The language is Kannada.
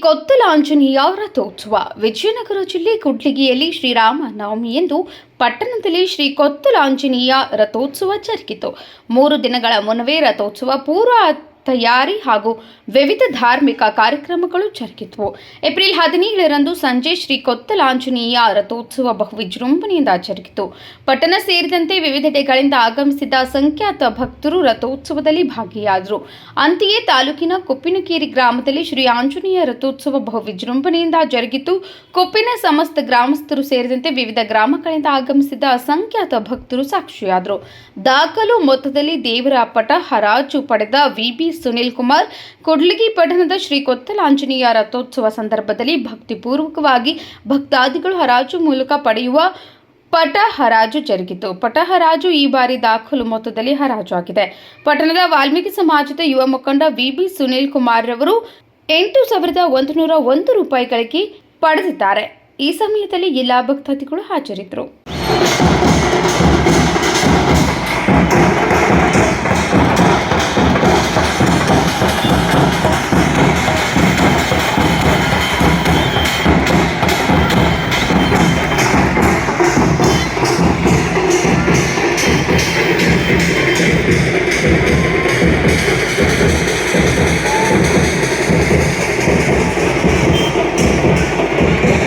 ಕೊತ್ತಲ ಆಂಜನೇಯ ರಥೋತ್ಸವ ವಿಜಯನಗರ ಜಿಲ್ಲೆ ಕೂಡ್ಲಿಗಿಯಲ್ಲಿ ಶ್ರೀರಾಮ ನವಮಿಯಂದು ಪಟ್ಟಣದಲ್ಲಿ ಶ್ರೀ ಕೊತ್ತಲ ಆಂಜನೇಯ ರಥೋತ್ಸವ ಜರುಗಿತು. 3 ದಿನಗಳ ಮುನ್ನವೇ ರಥೋತ್ಸವ ಪೂರ್ವ ತಯಾರಿ ಹಾಗೂ ವಿವಿಧ ಧಾರ್ಮಿಕ ಕಾರ್ಯಕ್ರಮಗಳು ಜರುಗಿದವು. ಏಪ್ರಿಲ್ 17ರಂದು ಸಂಜೆ ಶ್ರೀ ಕೊತ್ತಲ ಆಂಜನೇಯ ರಥೋತ್ಸವ ಬಹು ವಿಜೃಂಭಣೆಯಿಂದ ಜರುಗಿತು. ಪಟ್ಟಣ ಸೇರಿದಂತೆ ವಿವಿಧೆಡೆಗಳಿಂದ ಆಗಮಿಸಿದ ಅಸಂಖ್ಯಾತ ಭಕ್ತರು ರಥೋತ್ಸವದಲ್ಲಿ ಭಾಗಿಯಾದರು. ಅಂತೆಯೇ ತಾಲೂಕಿನ ಕೊಪ್ಪಿನಕೇರಿ ಗ್ರಾಮದಲ್ಲಿ ಶ್ರೀ ಆಂಜನೇಯ ರಥೋತ್ಸವ ಬಹು ವಿಜೃಂಭಣೆಯಿಂದ ಜರುಗಿತು. ಕೊಪ್ಪಿನ ಸಮಸ್ತ ಗ್ರಾಮಸ್ಥರು ಸೇರಿದಂತೆ ವಿವಿಧ ಗ್ರಾಮಗಳಿಂದ ಆಗಮಿಸಿದ ಅಸಂಖ್ಯಾತ ಭಕ್ತರು ಸಾಕ್ಷಿಯಾದರು. ದಾಖಲು ಮೊತ್ತದಲ್ಲಿ ದೇವರ ಪಟ ಹರಾಜು ಪಡೆದ ವಿಬಿ ಸುನಿಲ್ ಕುಮಾರ್ ಕೂಡ್ಲಿಗಿ ಪಟ್ಟಣದ ಶ್ರೀ ಕೊತ್ತಲ ಆಂಜನೇಯ ರಥೋತ್ಸವ ಸಂದರ್ಭದಲ್ಲಿ ಭಕ್ತಿಪೂರ್ವಕವಾಗಿ ಭಕ್ತಾದಿಗಳು ಹರಾಜು ಮೂಲಕ ಪಡೆಯುವ ಪಟ ಹರಾಜು ಜರುಗಿತು. ಪಟ ಹರಾಜು ಈ ಬಾರಿ ದಾಖಲು ಮೊತ್ತದಲ್ಲಿ ಹರಾಜು ಆಗಿದೆ. ಪಟ್ಟಣದ ವಾಲ್ಮೀಕಿ ಸಮಾಜದ ಯುವ ಮುಖಂಡ ವಿಬಿ ಸುನಿಲ್ ಕುಮಾರ್ ರವರು 8,101 ರೂಪಾಯಿಗಳಿಗೆ ಪಡೆದಿದ್ದಾರೆ. ಈ ಸಮಯದಲ್ಲಿ ಎಲ್ಲ ಭಕ್ತಾದಿಗಳು ಹಾಜರಿದ್ದರು.